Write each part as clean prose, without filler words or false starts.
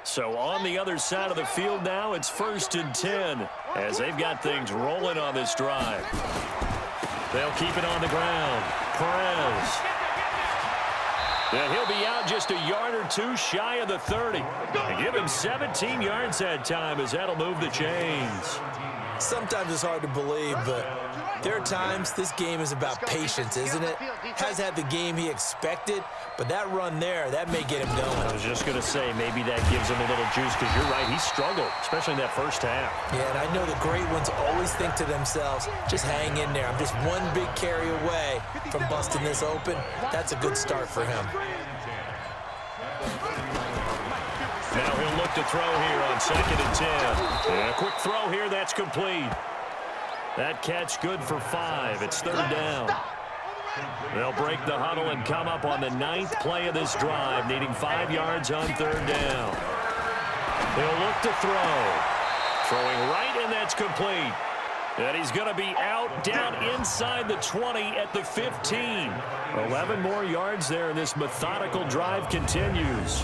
So on the other side of the field now, it's 1st and 10 as they've got things rolling on this drive. They'll keep it on the ground. Perez. And he'll be out just a yard or two shy of the 30. And give him 17 yards that time as that'll move the chains. Sometimes it's hard to believe, but there are times this game is about patience, isn't it? Has had the game he expected, but that run there, that may get him going. I was just going to say, maybe that gives him a little juice, because you're right, he struggled, especially in that first half. Yeah, and I know the great ones always think to themselves, just hang in there. I'm just one big carry away from busting this open. That's a good start for him. Now he'll look to throw here on 2nd and 10. And a quick throw here, that's complete. That catch good for 5. It's 3rd down. They'll break the huddle and come up on the 9th play of this drive, needing 5 yards on 3rd down. He'll look to throw. Throwing right, and that's complete. And he's going to be out down inside the 20 at the 15. 11 more yards there, and this methodical drive continues.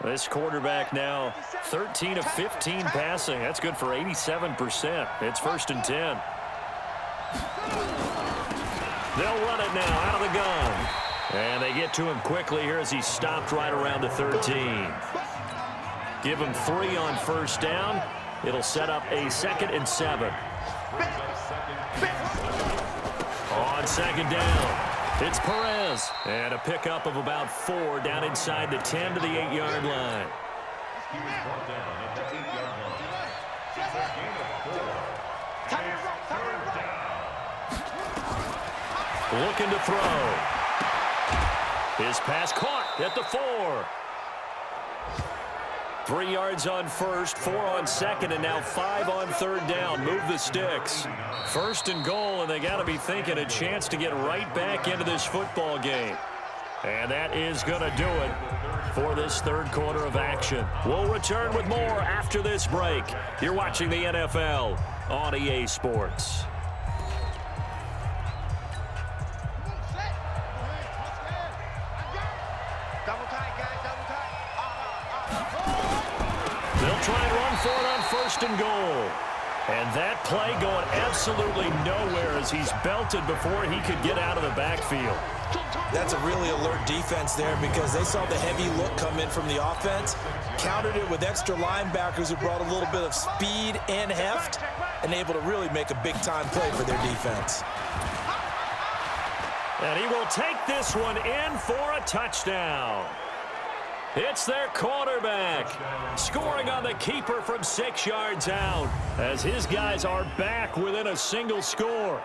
This quarterback now 13 of 15 passing. That's good for 87%. It's 1st and 10. They'll run it now out of the gun. And they get to him quickly here as he stopped right around the 13. Give him 3 on 1st down. It'll set up a 2nd and 7. On 2nd down. It's Perez, and a pickup of about 4 down inside the 10 to the 8-yard line. Looking to throw. His pass caught at the 4. 3 yards on 1st, 4 on 2nd, and now 5 on 3rd down. Move the sticks. 1st and goal, and they got to be thinking a chance to get right back into this football game. And that is going to do it for this 3rd quarter of action. We'll return with more after this break. You're watching the NFL on EA Sports. They'll try and run for it on 1st and goal. And that play going absolutely nowhere as he's belted before he could get out of the backfield. That's a really alert defense there because they saw the heavy look come in from the offense, countered it with extra linebackers who brought a little bit of speed and heft, and able to really make a big-time play for their defense. And he will take this one in for a touchdown. It's their quarterback scoring on the keeper from 6 yards out as his guys are back within a single score.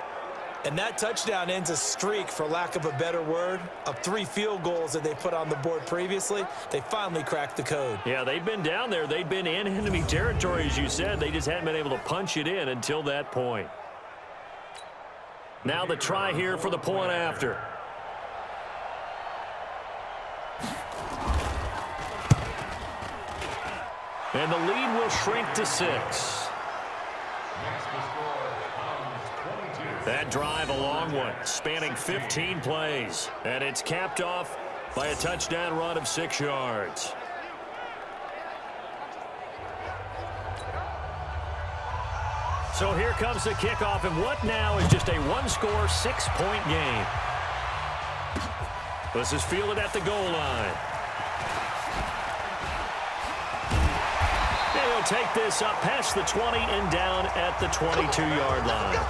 And that touchdown ends a streak, for lack of a better word, of 3 field goals that they put on the board previously. They finally cracked the code. Yeah, they've been down there. They've been in enemy territory, as you said. They just hadn't been able to punch it in until that point. Now the try here for the point after. And the lead will shrink to 6. That drive, a long one, spanning 15 plays. And it's capped off by a touchdown run of 6 yards. So here comes the kickoff, and what now is just a one-score, 6-point game. This is fielded at the goal line. They'll take this up past the 20 and down at the 22-yard line.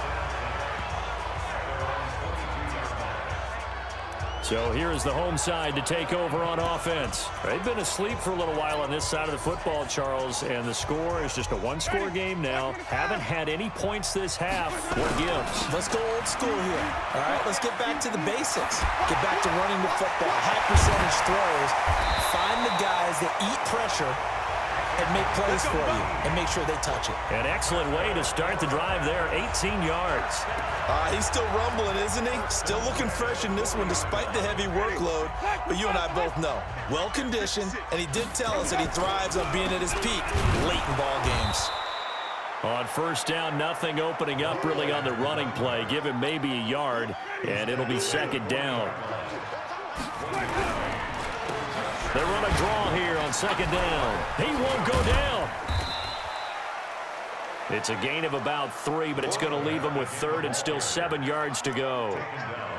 So here is the home side to take over on offense. They've been asleep for a little while on this side of the football, Charles, and the score is just a one-score game now. Haven't had any points this half. What gives? Let's go old school here. All right, let's get back to the basics. Get back to running the football, high percentage throws. Find the guys that eat pressure and make plays for you and make sure they touch it. An excellent way to start the drive there, 18 yards. He's still rumbling, isn't he? Still looking fresh in this one despite the heavy workload. But you and I both know, well-conditioned, and he did tell us that he thrives on being at his peak late in ball games. On first down, nothing opening up really on the running play. Give him maybe a yard, and it'll be second down. They run a draw here on second down. He won't go down. It's a gain of about 3, but it's going to leave him with third and still 7 yards to go.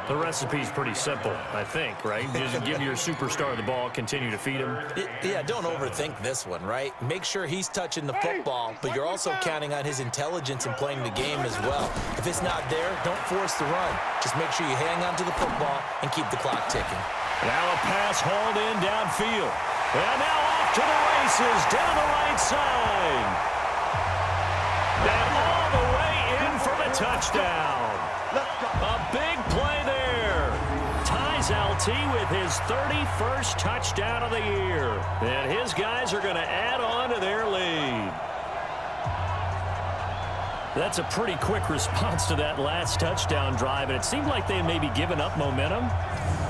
The recipe's pretty simple, I think, right? Just give your superstar the ball, continue to feed him. Yeah, don't overthink this one, right? Make sure he's touching the football, but you're also counting on his intelligence in playing the game as well. If it's not there, don't force the run. Just make sure you hang on to the football and keep the clock ticking. Now a pass hauled in downfield. And now off to the races down the right side. And all the way in for the touchdown. A big play there. Ties LT with his 31st touchdown of the year. And his guys are going to add on to their lead. That's a pretty quick response to that last touchdown drive, and it seemed like they had maybe given up momentum,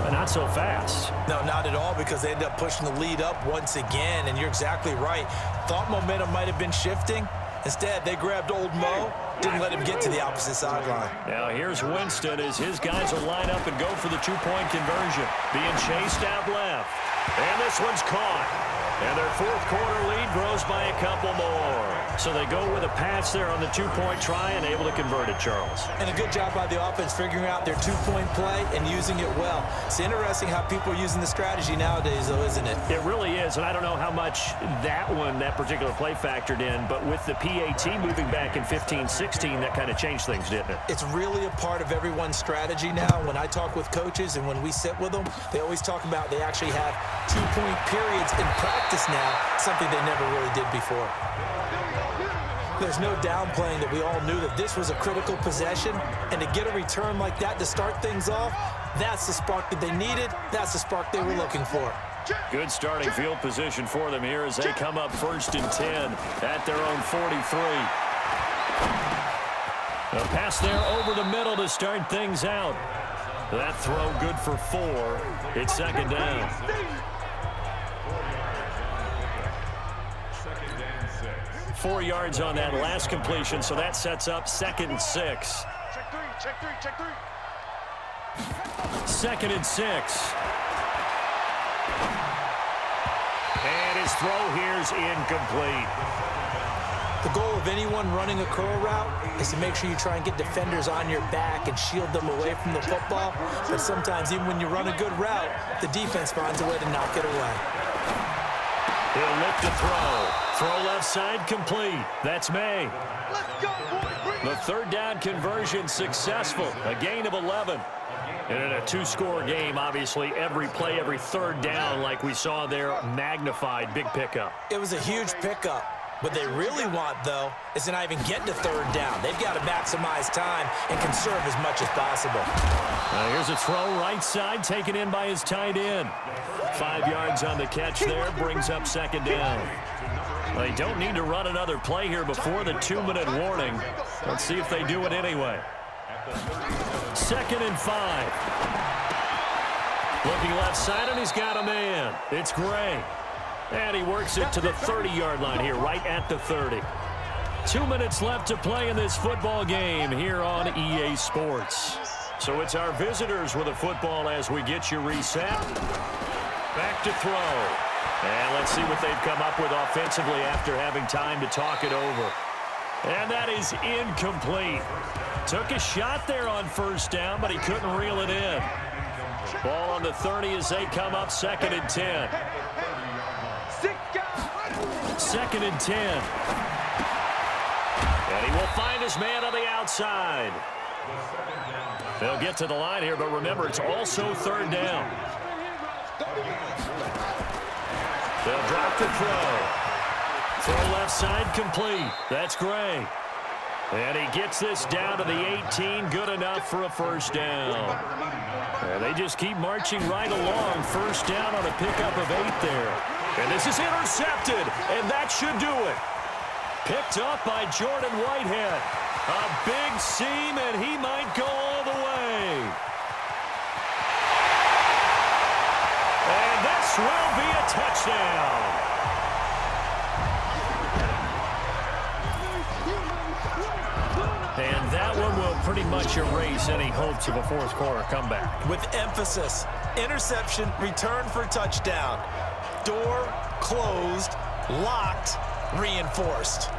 but not so fast. No, not at all, because they ended up pushing the lead up once again, and you're exactly right. Thought momentum might have been shifting. Instead, they grabbed old Mo, didn't let him get to the opposite sideline. Now here's Winston as his guys will line up and go for the two-point conversion. Being chased out left. And this one's caught. And their fourth quarter lead grows by a couple more. So they go with a pass there on the two-point try and able to convert it, Charles. And a good job by the offense figuring out their two-point play and using it well. It's interesting how people are using the strategy nowadays, though, isn't it? It really is, and I don't know how much that particular play factored in, but with the PAT moving back in 15-16, that kind of changed things, didn't it? It's really a part of everyone's strategy now. When I talk with coaches and when we sit with them, they always talk about they actually have two-point periods in practice now, something they never really did before. There's no downplaying that we all knew that this was a critical possession, and to get a return like that to start things off, that's the spark that they needed. That's the spark they were looking for. Good starting field position for them here as they come up 1st and 10 at their own 43. A pass there over the middle to start things out. That throw good for 4. It's second down. Four yards on that last completion, so that sets up 2nd and 6. Check three. 2nd and 6. And his throw here's incomplete. The goal of anyone running a curl route is to make sure you try and get defenders on your back and shield them away from the football. But sometimes, even when you run a good route, the defense finds a way to knock it away. He'll look to throw. Throw left side complete. That's May. The third down conversion successful. A gain of 11. And in a two-score game, obviously, every play, every third down, like we saw there, magnified. Big pickup. It was a huge pickup. What they really want, though, is to not even get to third down. They've got to maximize time and conserve as much as possible. Here's a throw right side, taken in by his tight end. 5 yards on the catch there, brings up second down. They don't need to run another play here before the 2-minute warning. Let's see if they do it anyway. 2nd and 5. Looking left side, and he's got a man. It's Gray. And he works it to the 30-yard line here, right at the 30. 2 minutes left to play in this football game here on EA Sports. So it's our visitors with a football as we get you reset. Back to throw. And let's see what they've come up with offensively after having time to talk it over. And that is incomplete. Took a shot there on first down, but he couldn't reel it in. Ball on the 30 as they come up 2nd and 10. 2nd and 10. And he will find his man on the outside. They'll get to the line here, but remember, it's also third down. They'll drop the throw. Throw left side complete. That's Gray. And he gets this down to the 18. Good enough for a first down. And they just keep marching right along. First down on a pickup of 8 there. And this is intercepted, and that should do it. Picked up by Jordan Whitehead. A big seam, and he might go all the way. And this will be a touchdown. And that one will pretty much erase any hopes of a fourth quarter comeback. With emphasis, interception, return for touchdown. Door closed, locked, reinforced.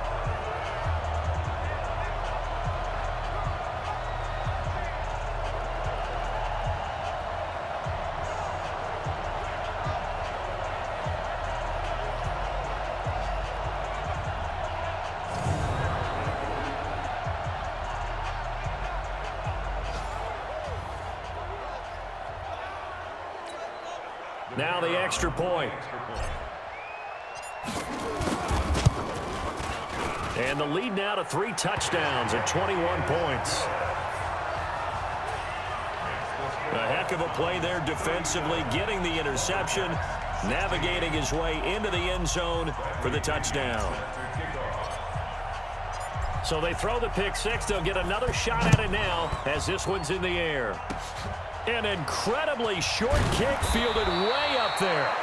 Now the extra point. And the lead now to 3 touchdowns and 21 points. A heck of a play there defensively, getting the interception, navigating his way into the end zone for the touchdown. So they throw the pick six. They'll get another shot at it now as this one's in the air. An incredibly short kick fielded way up there.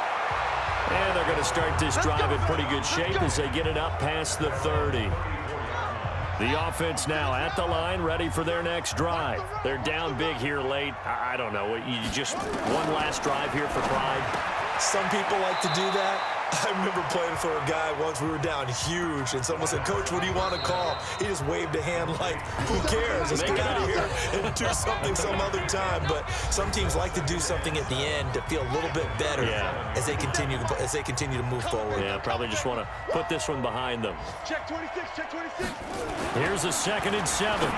And they're going to start this drive in pretty good shape as they get it up past the 30. The offense now at the line, ready for their next drive. They're down big here late. I don't know. You just one last drive here for pride. Some people like to do that. I remember playing for a guy once. We were down huge, and someone said, "Coach, what do you want to call?" He just waved a hand like, "Who cares? Let's get out of here and do something some other time." But some teams like to do something at the end to feel a little bit better as they continue to move forward. Yeah, probably just want to put this one behind them. Check 26, check 26. Here's a 2nd and 7.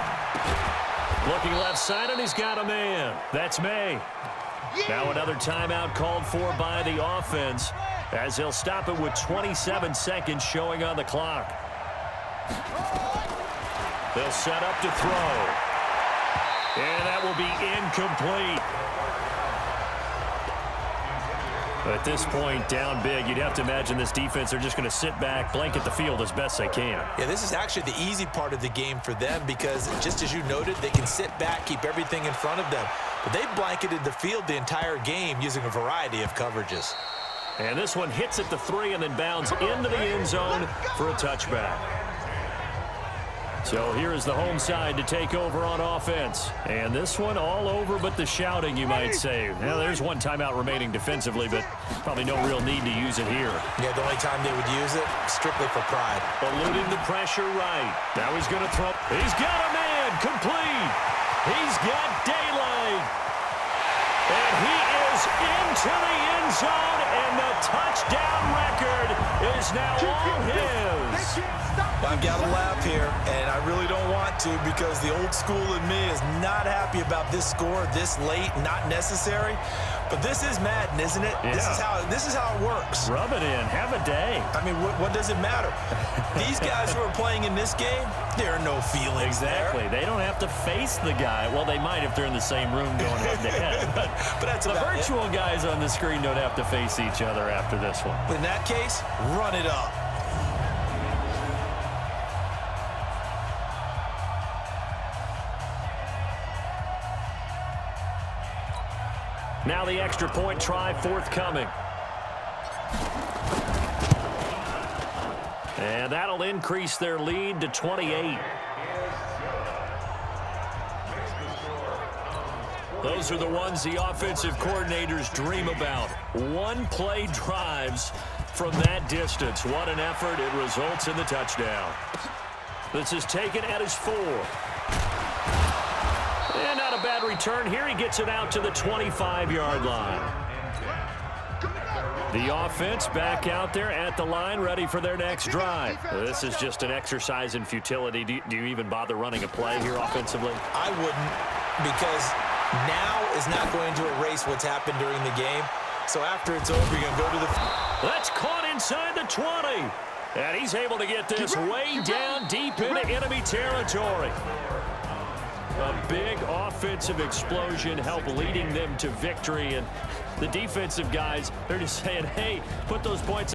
Looking left side, and he's got a man. That's May. Now another timeout called for by the offense, as they'll stop it with 27 seconds showing on the clock. They'll set up to throw. And that will be incomplete. At this point, down big, you'd have to imagine this defense, they're just going to sit back, blanket the field as best they can. Yeah, this is actually the easy part of the game for them because, just as you noted, they can sit back, keep everything in front of them. But they've blanketed the field the entire game using a variety of coverages. And this one hits at the 3 and then bounds into the end zone for a touchback. So here is the home side to take over on offense. And this one all over but the shouting, you might say. Now, there's one timeout remaining defensively, but probably no real need to use it here. Yeah, the only time they would use it, strictly for pride. Eluding the pressure right. Now he's going to throw. He's got a man. Complete. He's got daylight. And he is into the end zone, and the touchdown record is now all his. I've got to laugh here, and I really don't want to because the old school in me is not happy about this score this late, not necessary. But this is Madden, isn't it? Yeah. This is how it works. Rub it in. Have a day. I mean, what does it matter? These guys who are playing in this game, there are no feelings Exactly. there. They don't have to face the guy. Well, they might if they're in the same room going head to head. But that's the about virtual guys on the screen don't have to face each other after this one. In that case, run it up. Now the extra point try forthcoming. And that'll increase their lead to 28. Those are the ones the offensive coordinators dream about. One-play drives from that distance. What an effort. It results in the touchdown. This is taken at his 4. And not a bad return here. He gets it out to the 25-yard line. The offense back out there at the line, ready for their next drive. This is just an exercise in futility. Do you even bother running a play here offensively? I wouldn't, because now is not going to erase what's happened during the game. So after it's over, you're going to go to the... That's caught inside the 20. And he's able to get this way down deep into enemy territory. A big offensive explosion helped leading them to victory. And the defensive guys, they're just saying, hey, put those points